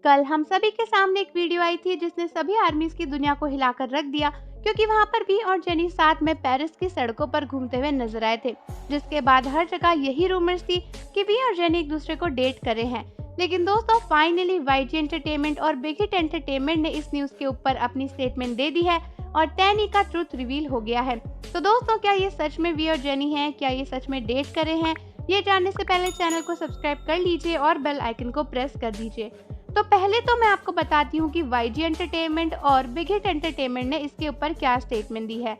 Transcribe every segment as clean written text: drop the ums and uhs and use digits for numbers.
कल हम सभी के सामने एक वीडियो आई थी जिसने सभी आर्मीज की दुनिया को हिलाकर रख दिया, क्योंकि वहां पर वी और जेनी साथ में पेरिस की सड़कों पर घूमते हुए नजर आए थे। जिसके बाद हर जगह यही रूमर्स थी कि वी और जेनी एक दूसरे को डेट कर रहे हैं। लेकिन दोस्तों फाइनली वाईजी एंटरटेनमेंट और बिग हिट एंटरटेनमेंट ने इस न्यूज के ऊपर अपनी स्टेटमेंट दे दी है और 10 का ट्रुथ रिवील हो गया है। तो दोस्तों क्या ये सच में वी और जेनी हैं? क्या ये सच में डेट कर रहे हैं? ये जानने से पहले चैनल को सब्सक्राइब कर लीजिए और बेल आइकन को प्रेस कर दीजिए। तो पहले तो मैं आपको बताती हूँ कि वाईजी एंटरटेनमेंट और बिग हिट एंटरटेनमेंट ने इसके ऊपर क्या स्टेटमेंट दी है।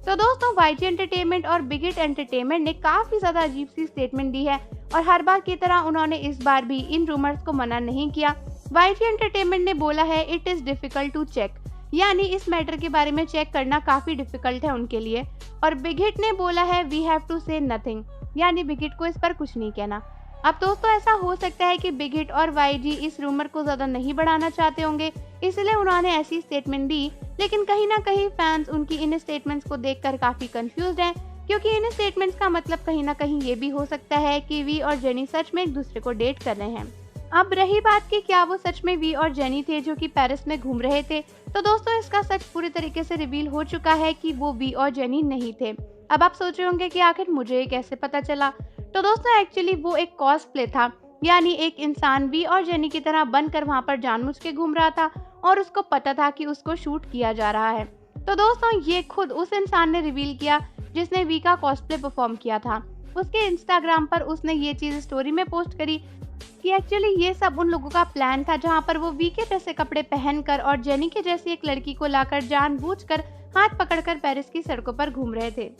तो दोस्तों वाईजी एंटरटेनमेंट और बिग हिट एंटरटेनमेंट ने काफी ज्यादा अजीब सी स्टेटमेंट दी है और हर बार की तरह उन्होंने इस बार भी इन रूमर्स को मना नहीं किया। वाईजी एंटरटेनमेंट ने बोला है it is difficult to check, यानी इस मैटर के बारे में चेक करना काफी डिफिकल्ट है उनके लिए। और बिग हिट ने बोला है वी हैव टू से नथिंग, यानी बिग हिट को इस पर कुछ नहीं कहना। अब दोस्तों ऐसा हो सकता है कि बिग हिट और वाईजी इस रूमर को ज्यादा नहीं बढ़ाना चाहते होंगे, इसलिए उन्होंने ऐसी स्टेटमेंट दी। लेकिन कहीं ना कहीं फैंस उनकी इन स्टेटमेंट्स को देखकर काफी कंफ्यूज्ड हैं, क्योंकि इन स्टेटमेंट्स का मतलब कहीं ना कहीं ये भी हो सकता है कि वी और जेनी सच में एक दूसरे को डेट कर रहे हैं। अब रही बात कि क्या वो सच में वी और जेनी थे जो कि पेरिस में घूम रहे थे, तो दोस्तों इसका सच पूरी तरीके से रिवील हो चुका है कि वो वी और जेनी नहीं थे। अब आप सोच रहे होंगे कि आखिर मुझे ये कैसे पता चला। तो दोस्तों एक्चुअली वो एक कॉस्प्ले था, यानी एक इंसान वी और जेनी की तरह बनकर वहां पर जानबूझ के घूम रहा था और उसको पता था कि उसको शूट किया जा रहा है। तो दोस्तों ये खुद उस इंसान ने रिवील किया जिसने वी का कॉस्प्ले परफॉर्म किया था। उसके इंस्टाग्राम पर उसने ये चीज स्टोरी में पोस्ट करी कि एक्चुअली ये सब उन लोगों का प्लान था, जहां पर वो वी के जैसे कपड़े पहनकर और जेनी के जैसी एक लड़की को लाकर जानबूझकर हाथ पकड़कर पेरिस की सड़कों पर घूम रहे थे।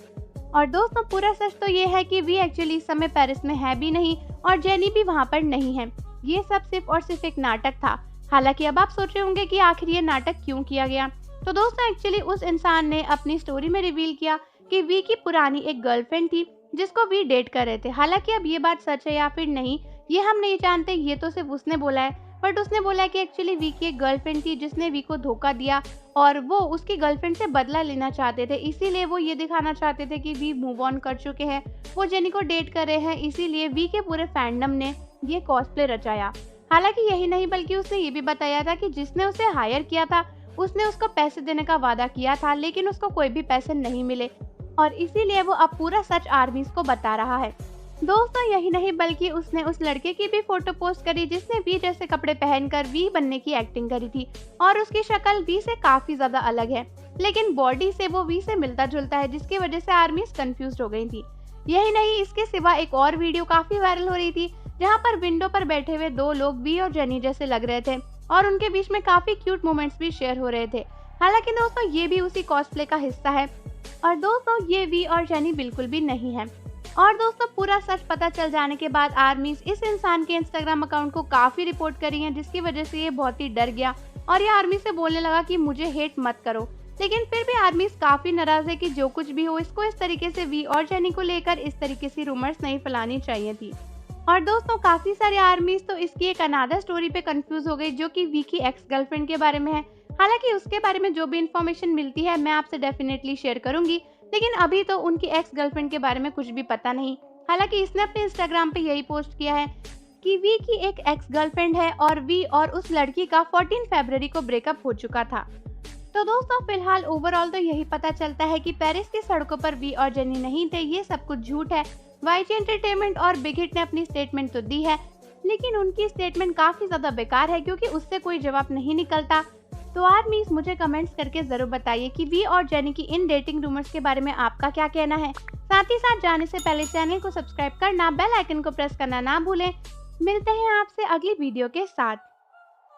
और दोस्तों पूरा सच तो ये है कि वी एक्चुअली इस समय पेरिस में है भी नहीं और जेनी भी वहां पर नहीं है। ये सब सिर्फ और सिर्फ एक नाटक था। हालांकि अब आप सोच रहे होंगे कि आखिर ये नाटक क्यों किया गया। तो दोस्तों एक्चुअली उस इंसान ने अपनी स्टोरी में रिवील किया कि वी की पुरानी एक गर्लफ्रेंड थी जिसको वी डेट कर रहे थे। हालांकि अब ये बात सच है या फिर नहीं ये हम नहीं जानते, ये तो सिर्फ उसने बोला है। बट उसने बोला है कि एक्चुअली वी की एक गर्लफ्रेंड थी जिसने वी को धोखा दिया और वो उसकी गर्लफ्रेंड से बदला लेना चाहते थे, इसीलिए वो ये दिखाना चाहते थे कि वी मूव ऑन कर चुके हैं, वो जेनी को डेट कर रहे हैं, इसीलिए वी के पूरे फैंडम ने ये कॉस्प्ले रचाया। हालांकि यही नहीं बल्कि उसने ये भी बताया था कि जिसने उसे हायर किया था उसने उसको पैसे देने का वादा किया था, लेकिन उसको कोई भी पैसे नहीं मिले और इसीलिए वो अब पूरा सच आर्मीज को बता रहा है। दोस्तों यही नहीं बल्कि उसने उस लड़के की भी फोटो पोस्ट करी जिसने वी जैसे कपड़े पहनकर वी बनने की एक्टिंग करी थी और उसकी शक्ल वी से काफी ज्यादा अलग है, लेकिन बॉडी से वो वी से मिलता जुलता है, जिसकी वजह से आर्मीज कंफ्यूज हो गई थी। यही नहीं इसके सिवा एक और वीडियो काफी वायरल हो रही थी जहाँ पर विंडो पर बैठे हुए दो लोग वी और जेनी जैसे लग रहे थे और उनके बीच में काफी क्यूट मोमेंट्स भी शेयर हो रहे थे। हालांकि दोस्तों ये भी उसी कॉस्प्ले का हिस्सा है और दोस्तों ये वी और जेनी बिल्कुल भी नहीं है। और दोस्तों पूरा सच पता चल जाने के बाद आर्मीज इस इंसान के इंस्टाग्राम अकाउंट को काफी रिपोर्ट करी है, जिसकी वजह से ये बहुत ही डर गया और ये आर्मी से बोलने लगा कि मुझे हेट मत करो। लेकिन फिर भी आर्मीज काफी नाराज है कि जो कुछ भी हो इसको इस तरीके से वी और जेनी को लेकर इस तरीके से रूमर्स नहीं फैलानी चाहिए थी। और दोस्तों काफी सारे आर्मीज तो इसकी एक अनादर स्टोरी पे कंफ्यूज हो गई जो कि वी की एक्स गर्लफ्रेंड के बारे में है। हालांकि उसके बारे में जो भी इन्फॉर्मेशन मिलती है मैं आपसे डेफिनेटली शेयर करूंगी, लेकिन अभी तो उनकी एक्स गर्लफ्रेंड के बारे में कुछ भी पता नहीं। हालांकि इसने अपने इंस्टाग्राम पे यही पोस्ट किया है कि वी की एक एक्स गर्लफ्रेंड है और वी और उस लड़की का 14 फरवरी को ब्रेकअप हो चुका था। तो दोस्तों फिलहाल ओवरऑल तो यही पता चलता है कि पेरिस की सड़कों पर वी और जेनी नहीं थे, ये सब कुछ झूठ है। वाईजी एंटरटेनमेंट और बिग हिट ने अपनी स्टेटमेंट तो दी है, लेकिन उनकी स्टेटमेंट काफी ज्यादा बेकार है क्योंकि उससे कोई जवाब नहीं निकलता। तो आर्मीज मुझे कमेंट्स करके जरूर बताइए कि वी और जेनी की इन डेटिंग रूमर्स के बारे में आपका क्या कहना है। साथ ही साथ जाने से पहले चैनल को सब्सक्राइब करना, बेल आइकन को प्रेस करना ना भूलें। मिलते हैं आपसे अगली वीडियो के साथ।